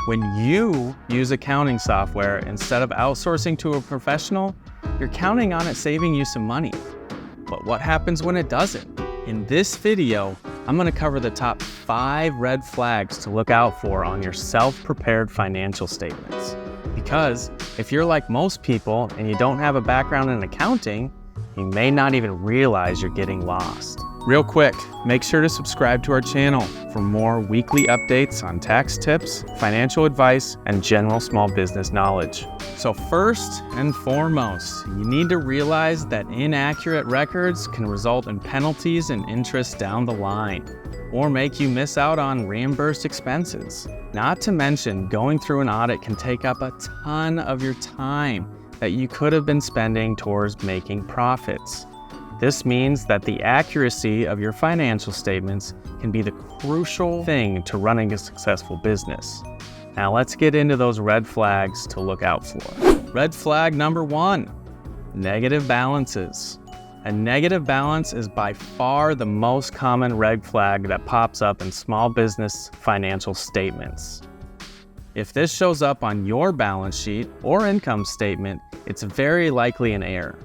When you use accounting software instead of outsourcing to a professional, you're counting on it saving you some money. But what happens when it doesn't? In this video, I'm going to cover the top 5 red flags to look out for on your self-prepared financial statements. Because if you're like most people and you don't have a background in accounting, you may not even realize you're getting lost. Real quick, make sure to subscribe to our channel for more weekly updates on tax tips, financial advice, and general small business knowledge. So first and foremost, you need to realize that inaccurate records can result in penalties and interest down the line, or make you miss out on reimbursed expenses. Not to mention, going through an audit can take up a ton of your time that you could have been spending towards making profits. This means that the accuracy of your financial statements can be the crucial thing to running a successful business. Now let's get into those red flags to look out for. Red flag number 1, negative balances. A negative balance is by far the most common red flag that pops up in small business financial statements. If this shows up on your balance sheet or income statement, it's very likely an error.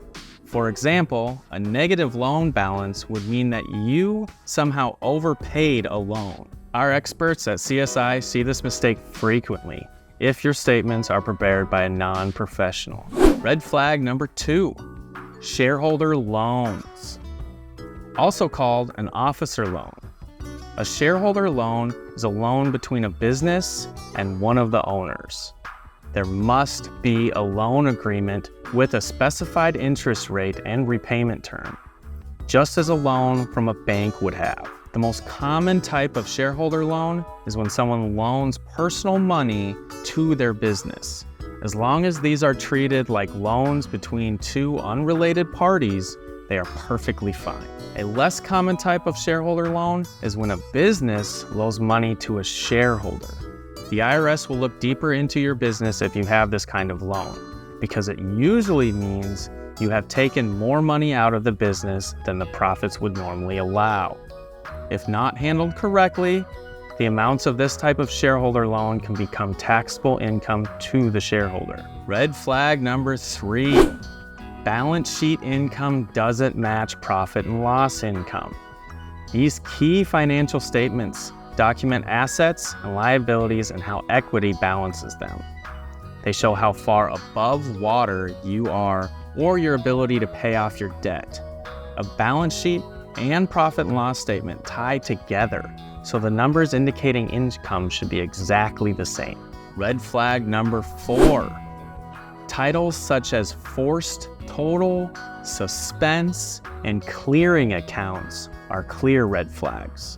For example, a negative loan balance would mean that you somehow overpaid a loan. Our experts at CSI see this mistake frequently if your statements are prepared by a non-professional. Red flag number 2, shareholder loans. Also called an officer loan. A shareholder loan is a loan between a business and one of the owners. There must be a loan agreement with a specified interest rate and repayment term, just as a loan from a bank would have. The most common type of shareholder loan is when someone loans personal money to their business. As long as these are treated like loans between two unrelated parties, they are perfectly fine. A less common type of shareholder loan is when a business loans money to a shareholder. The IRS will look deeper into your business if you have this kind of loan, because it usually means you have taken more money out of the business than the profits would normally allow. If not handled correctly, the amounts of this type of shareholder loan can become taxable income to the shareholder. Red flag number 3, balance sheet income doesn't match profit and loss income. These key financial statements document assets and liabilities and how equity balances them. They show how far above water you are or your ability to pay off your debt. A balance sheet and profit and loss statement tie together, so the numbers indicating income should be exactly the same. Red flag number 4, titles such as forced total, suspense, and clearing accounts are clear red flags.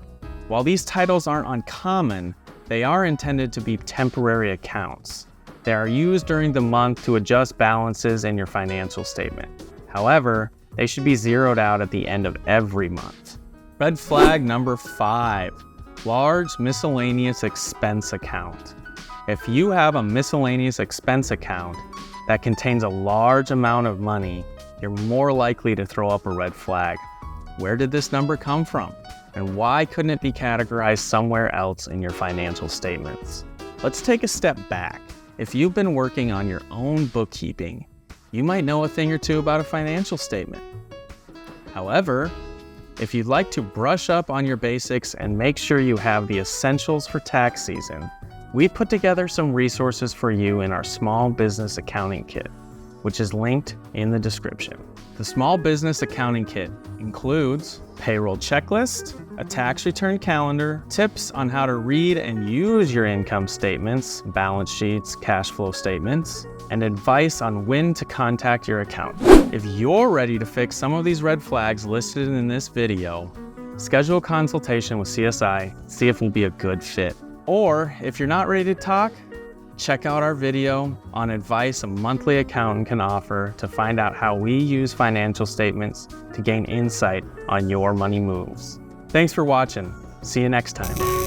While these titles aren't uncommon, they are intended to be temporary accounts. They are used during the month to adjust balances in your financial statement. However, they should be zeroed out at the end of every month. Red flag number 5, large miscellaneous expense account. If you have a miscellaneous expense account that contains a large amount of money, you're more likely to throw up a red flag. Where did this number come from? And why couldn't it be categorized somewhere else in your financial statements? Let's take a step back. If you've been working on your own bookkeeping, you might know a thing or two about a financial statement. However, if you'd like to brush up on your basics and make sure you have the essentials for tax season, we've put together some resources for you in our Small Business Accounting Kit, which is linked in the description. The Small Business Accounting Kit includes payroll checklist, a tax return calendar, tips on how to read and use your income statements, balance sheets, cash flow statements, and advice on when to contact your accountant. If you're ready to fix some of these red flags listed in this video, schedule a consultation with CSI, see if we'll be a good fit. Or if you're not ready to talk, check out our video on advice a monthly accountant can offer to find out how we use financial statements to gain insight on your money moves. Thanks for watching. See you next time.